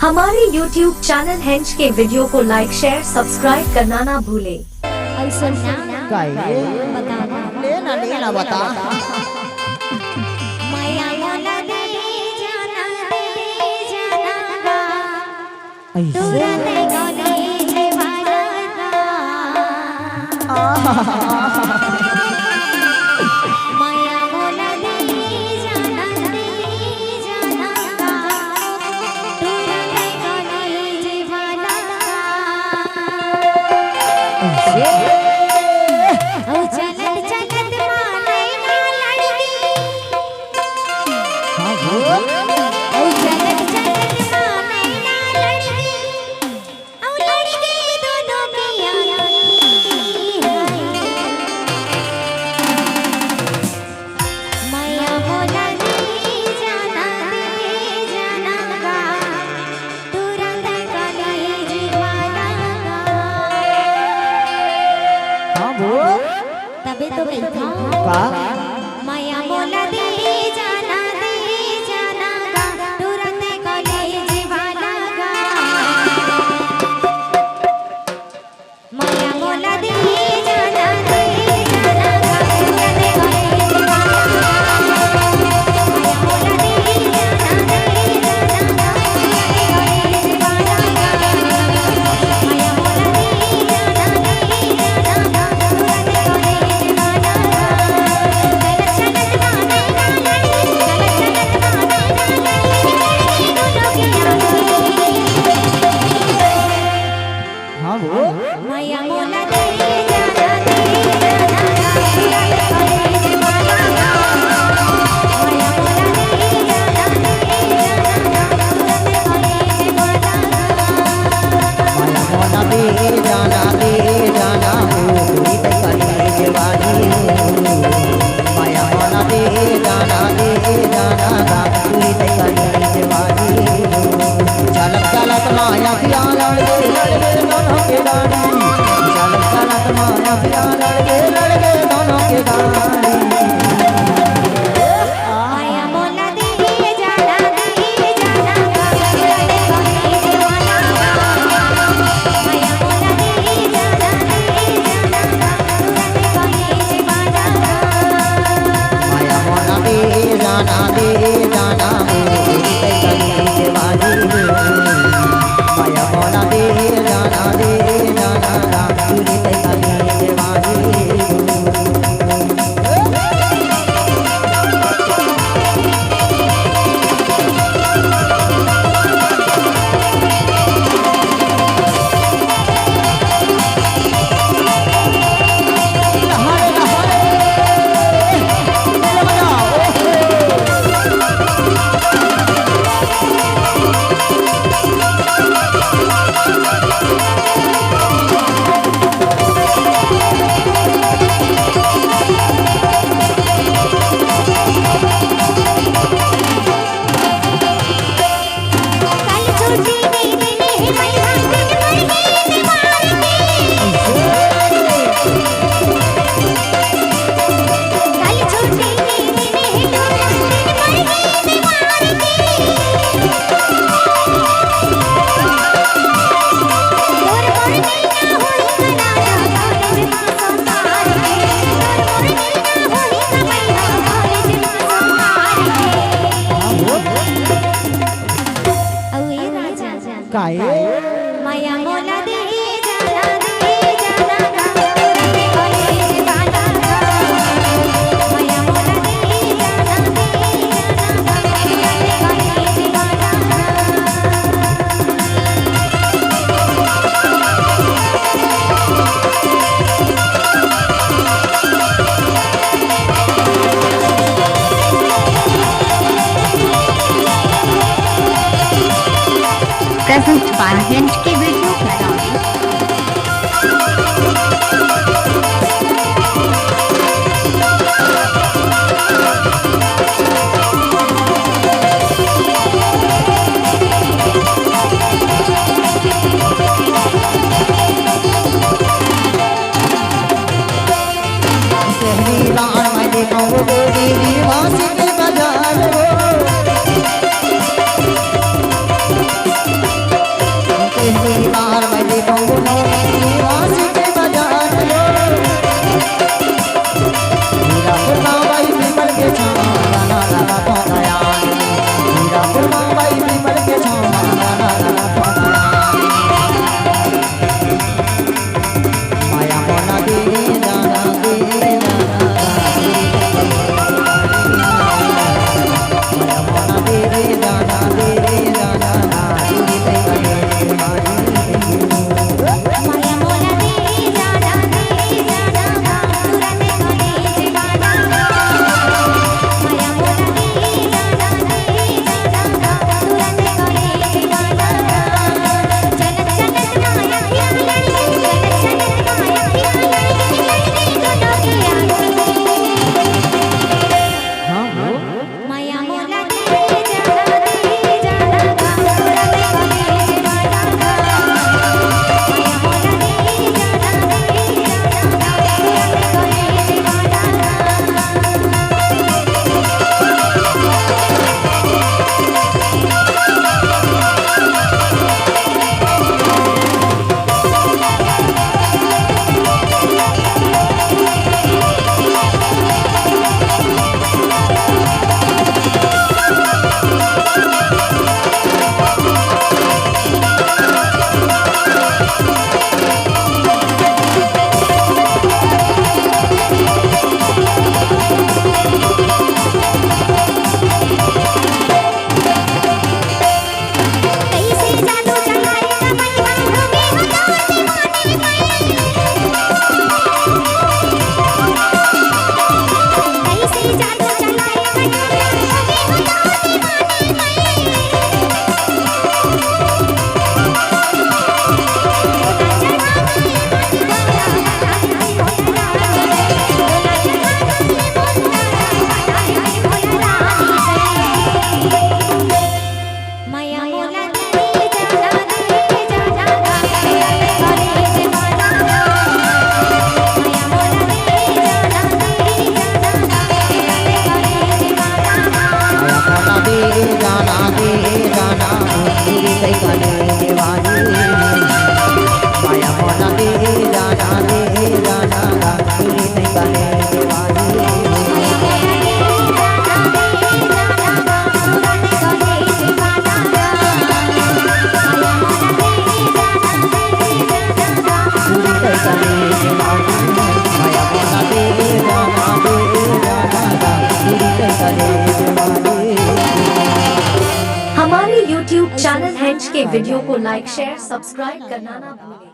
हमारे YouTube channel हेंच के वीडियो को लाइक शेयर सब्सक्राइब करना ना भूले। लेना बता माया मोला दे जाना गा तुरंत कॉलेज वाला गा माया मोला दे जाना गा तुरंत कॉलेज वाला माया मोला दे जाना गा तुरंत कॉलेज वाला माया मोला दे जाना गा तुरंत कॉलेज वाला माया मोला दे जाना कॉलेज वाला माया मोला दे जाना कॉलेज वाला माया मोला दे जाना पूरी कॉलेज वाली माया मोला दे जाना पूरी कॉलेज वाली चलत चलत माया पिया लड़के दोनों के गाड़ी चलत चलत माया पिया लड़के दोनों के गाड़ी माया मोला दे जाना कॉलेज वाला माया मोला दे जाना कॉलेज वाला माया मोला दे जाना पूरी कॉलेज वाली माया मोला दे जाना पूरी कॉलेज वाली माया मोला दे जाना गा तुरंत कॉलेज वाला माया मोला दे जाना गा तुरंत कॉलेज वाला प्रेजेंट बाय हेंच के वीडियो बनाने बाजार सुरमा बाई विमल के छामा गाना गाना पाना माया मोना दे जाना दे हमारे YouTube चैनल हैंच के वीडियो को लाइक शेयर सब्सक्राइब करना ना भूलें।